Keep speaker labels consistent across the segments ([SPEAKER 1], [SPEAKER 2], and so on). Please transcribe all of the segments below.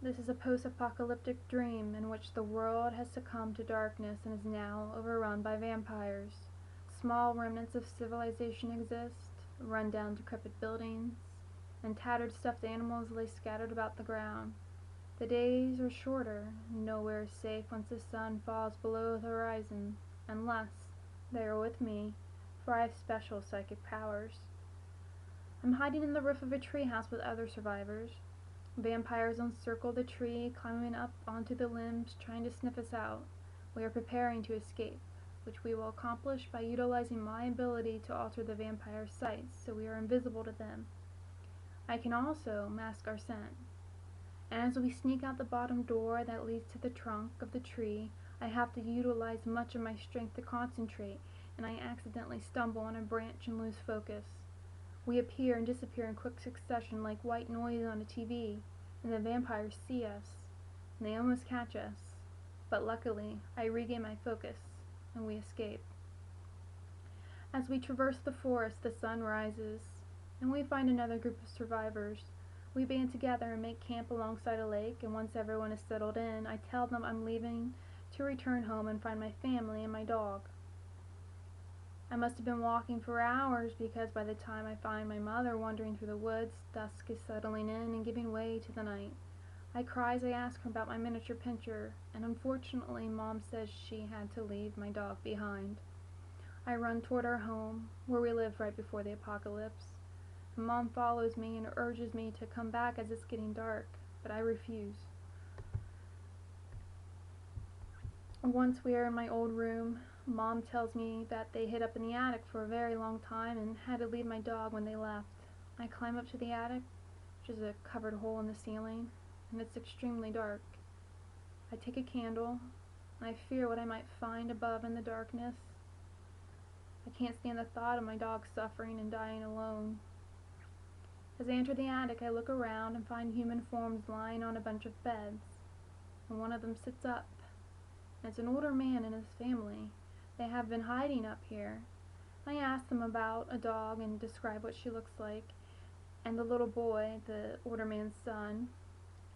[SPEAKER 1] This is a post-apocalyptic dream in which the world has succumbed to darkness and is now overrun by vampires. Small remnants of civilization exist, run-down decrepit buildings, and tattered stuffed animals lay scattered about the ground. The days are shorter, nowhere is safe once the sun falls below the horizon, unless they are with me, for I have special psychic powers. I'm hiding in the roof of a treehouse with other survivors. Vampires encircle the tree, climbing up onto the limbs, trying to sniff us out. We are preparing to escape, which we will accomplish by utilizing my ability to alter the vampire's sights so we are invisible to them. I can also mask our scent. And as we sneak out the bottom door that leads to the trunk of the tree, I have to utilize much of my strength to concentrate, and I accidentally stumble on a branch and lose focus. We appear and disappear in quick succession like white noise on a TV, and the vampires see us, and they almost catch us. But luckily, I regain my focus, and we escape. As we traverse the forest, the sun rises, and we find another group of survivors. We band together and make camp alongside a lake, and once everyone is settled in, I tell them I'm leaving to return home and find my family and my dog. I must have been walking for hours because by the time I find my mother wandering through the woods, dusk is settling in and giving way to the night. I cry as I ask her about my miniature pinscher, and unfortunately Mom says she had to leave my dog behind. I run toward our home, where we lived right before the apocalypse. Mom follows me and urges me to come back as it's getting dark, but I refuse. Once we are in my old room, Mom tells me that they hid up in the attic for a very long time and had to leave my dog when they left. I climb up to the attic, which is a covered hole in the ceiling, and it's extremely dark. I take a candle, and I fear what I might find above in the darkness. I can't stand the thought of my dog suffering and dying alone. As I enter the attic, I look around and find human forms lying on a bunch of beds, and one of them sits up. It's an older man and his family. They have been hiding up here. I ask them about a dog and describe what she looks like, and the little boy, the older man's son,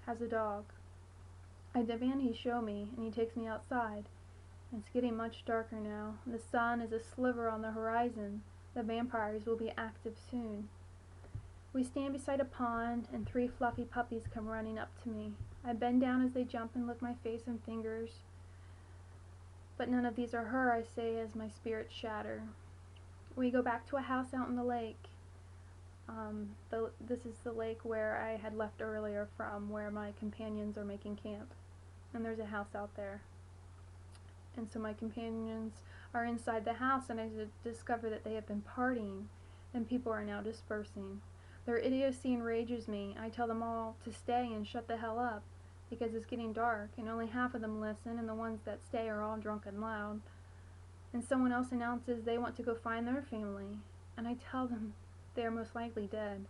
[SPEAKER 1] has a dog. I demand he show me, and he takes me outside. It's getting much darker now. The sun is a sliver on the horizon. The vampires will be active soon. We stand beside a pond, and 3 fluffy puppies come running up to me. I bend down as they jump and lick my face and fingers. But none of these are her, I say as my spirits shatter. We go back to a house out in the lake. This is the lake where I had left earlier from, where my companions are making camp. And there's a house out there. And so my companions are inside the house, and I discover that they have been partying, and people are now dispersing. Their idiocy enrages me. I tell them all to stay and shut the hell up, because it's getting dark, and only half of them listen, and the ones that stay are all drunk and loud. And someone else announces they want to go find their family, and I tell them they are most likely dead.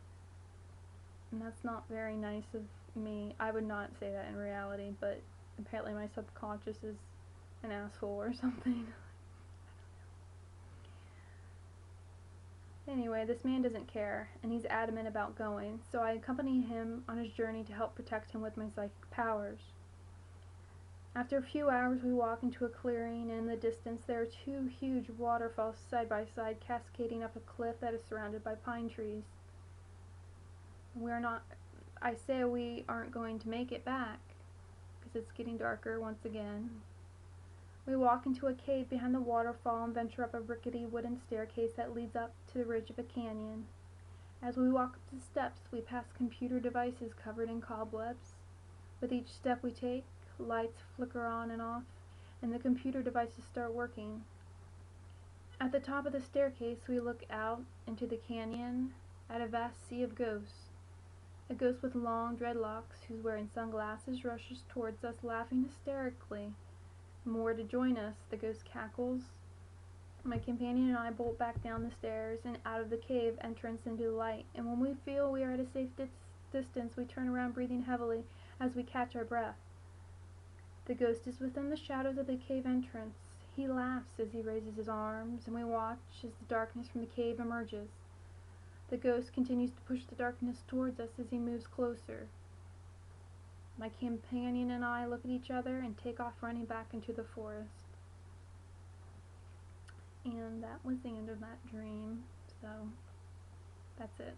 [SPEAKER 1] And that's not very nice of me. I would not say that in reality, but apparently my subconscious is an asshole or something. Anyway, this man doesn't care, and he's adamant about going, so I accompany him on his journey to help protect him with my psychic powers. After a few hours, we walk into a clearing, and in the distance there are 2 huge waterfalls side by side cascading up a cliff that is surrounded by pine trees. I say we aren't going to make it back, because it's getting darker once again. We walk into a cave behind the waterfall and venture up a rickety wooden staircase that leads up to the ridge of a canyon. As we walk up the steps, we pass computer devices covered in cobwebs. With each step we take, lights flicker on and off, and the computer devices start working. At the top of the staircase, we look out into the canyon at a vast sea of ghosts. A ghost with long dreadlocks, who's wearing sunglasses, rushes towards us, laughing hysterically. More to join us, the ghost cackles. My companion and I bolt back down the stairs and out of the cave entrance into the light, and when we feel we are at a safe distance, we turn around breathing heavily as we catch our breath. The ghost is within the shadows of the cave entrance. He laughs as he raises his arms, and we watch as the darkness from the cave emerges. The ghost continues to push the darkness towards us as he moves closer. My companion and I look at each other and take off running back into the forest. And that was the end of that dream, so that's it.